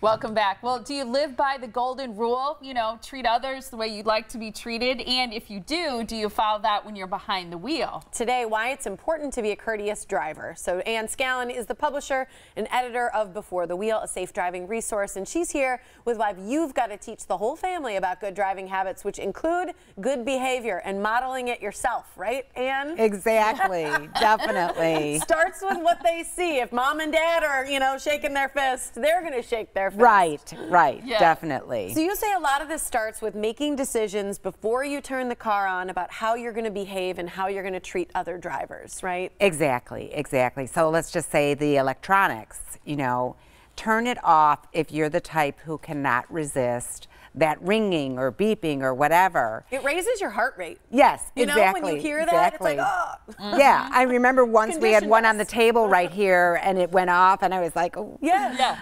Welcome back. Well, do you live by the golden rule? You know, treat others the way you'd like to be treated. And if you do you follow that when you're behind the wheel? Today, why it's important to be a courteous driver. So Ann Scallon is the publisher and editor of Before the Wheel, a safe driving resource. And she's here with why you've got to teach the whole family about good driving habits, which include good behavior and modeling it yourself, right, Ann? Exactly. Definitely. Starts with what they see. If mom and dad are, you know, shaking their fist, they're going to shake their fist. Right, Yeah. definitely. So you say a lot of this starts with making decisions before you turn the car on about how you're going to behave and how you're going to treat other drivers, right? Exactly. So let's just say the electronics, you know, turn it off if you're the type who cannot resist that ringing or beeping or whatever. It raises your heart rate. Yes, You exactly. know, when you hear that, exactly. it's like, oh. Yeah, I remember once we had Conditioned one on the us. table right here and it went off and I was like, oh. Yeah.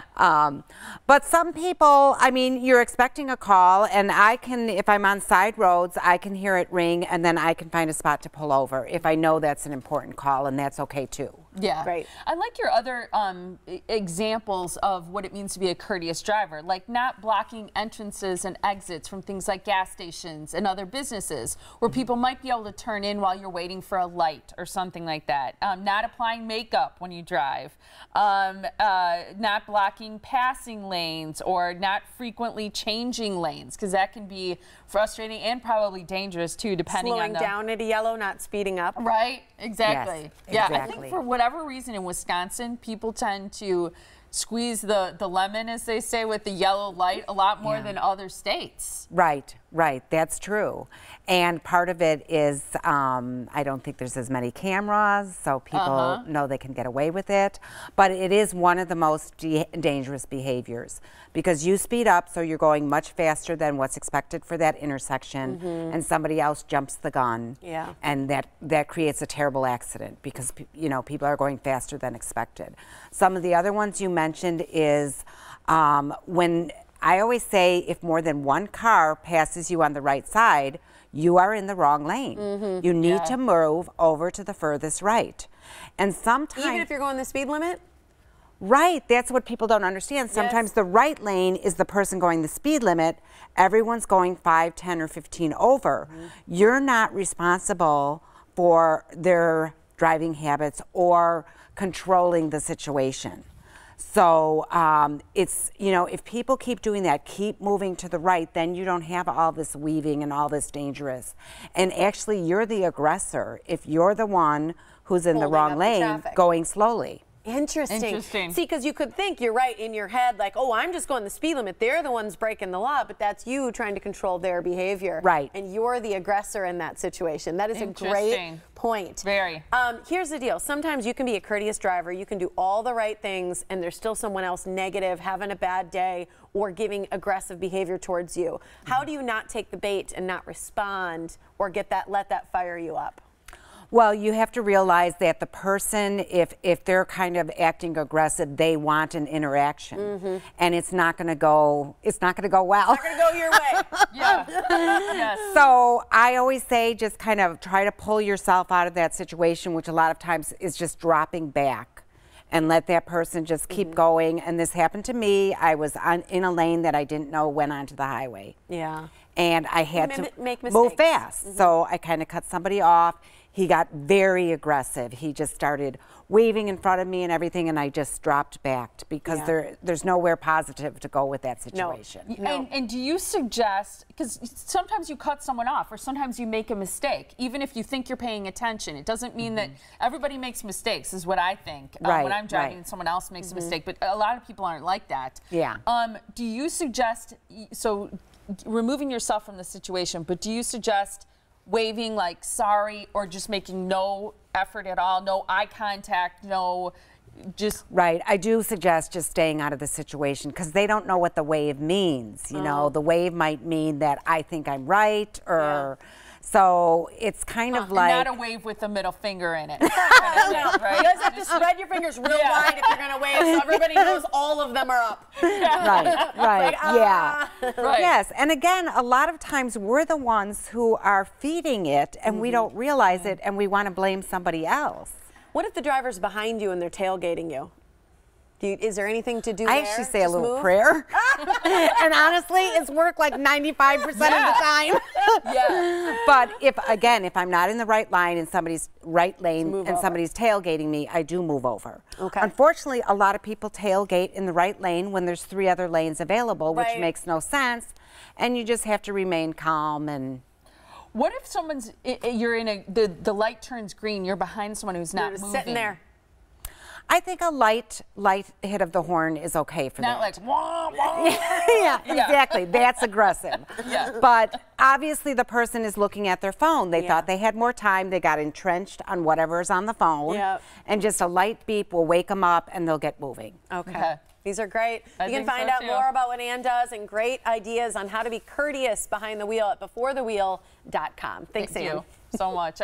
But some people, I mean, you're expecting a call and I can, if I'm on side roads, I can hear it ring and then I can find a spot to pull over if I know that's an important call, and that's okay too. Yeah. Right. I like your other examples of what it means to be a courteous driver, like not blocking entrances and exits from things like gas stations and other businesses where people might be able to turn in while you're waiting for a light or something like that. Not applying makeup when you drive. Not blocking passing lanes or not frequently changing lanes, because that can be frustrating and probably dangerous too, depending Slowing on down at a yellow, not speeding up. Right, exactly. Yes, Yeah, I exactly. think for whatever reason in Wisconsin, people tend to squeeze the lemon, as they say, with the yellow light a lot more than other states. Right, that's true. And part of it is I don't think there's as many cameras, so people know they can get away with it. But it is one of the most dangerous behaviors because you speed up, so you're going much faster than what's expected for that intersection, and somebody else jumps the gun. Yeah. And that creates a terrible accident because, you know, people are going faster than expected. Some of the other ones you mentioned is when I always say if more than one car passes you on the right side, you are in the wrong lane. You need to move over to the furthest right. And sometimes, Even if you're going the speed limit? right, that's what people don't understand. Sometimes the right lane is the person going the speed limit. Everyone's going 5, 10, or 15 over. You're not responsible for their driving habits or controlling the situation. So it's, you know, if people keep doing that, keep moving to the right, then you don't have all this weaving and all this dangerous. And actually, you're the aggressor if you're the one who's in the Holding wrong up the lane traffic. going slowly. Interesting. See, because you could think you're right in your head, like, oh, I'm just going the speed limit. They're the ones breaking the law, but that's you trying to control their behavior. Right. And you're the aggressor in that situation. That is a great point. Very. Here's the deal. Sometimes you can be a courteous driver. You can do all the right things, and there's still someone else negative, having a bad day, or giving aggressive behavior towards you. How do you not take the bait and not respond or let that fire you up? Well, you have to realize that the person, if they're kind of acting aggressive, they want an interaction, and it's not going to go well. It's not going to go your way. Yes. So I always say just kind of try to pull yourself out of that situation, which a lot of times is just dropping back and let that person just keep going. And this happened to me. I was in a lane that I didn't know went onto the highway. Yeah. And I had to make move mistakes. fast. So I kind of cut somebody off. He got very aggressive. He just started waving in front of me and everything, and I just dropped back because there's nowhere positive to go with that situation. No. And do you suggest, because sometimes you cut someone off or sometimes you make a mistake, even if you think you're paying attention. It doesn't mean that everybody makes mistakes, is what I think. When I'm driving and someone else makes a mistake, but a lot of people aren't like that. Yeah. Do you suggest, so removing yourself from the situation, but do you suggest waving like sorry or just making no effort at all, no eye contact, no just... Right. I do suggest just staying out of the situation because they don't know what the wave means. You know, the wave might mean that I think I'm right or... So it's kind of like... not a wave with the middle finger in it. No. Right? You guys have to spread your fingers real wide if you're going to wave so everybody knows all of them are up. Right, Like, yeah. Right. Yes, and again, a lot of times we're the ones who are feeding it and we don't realize it and we want to blame somebody else. What if the driver's behind you and they're tailgating you? Is there anything to do I there? actually say a Just little move? prayer. And honestly, it's worked like 95% of the time. Yeah. But if I'm not in the right line in somebody's right lane move and over. somebody's tailgating me, I do move over. Okay. Unfortunately, a lot of people tailgate in the right lane when there's 3 other lanes available, which Right. makes no sense. And you just have to remain calm and. What if someone's, you're in the light turns green, you're behind someone who's not You're just moving. sitting there. I think a light hit of the horn is okay for Not that. like, wah, wah. Yeah, exactly. That's aggressive. Yeah. But obviously the person is looking at their phone. They Yeah. thought they had more time. They got entrenched on whatever's on the phone. Yep. And just a light beep will wake them up and they'll get moving. Okay. These are great. I You can think find so, out too. more about what Ann does and great ideas on how to be courteous behind the wheel at beforethewheel.com. Thanks, Thank Ann. you so much.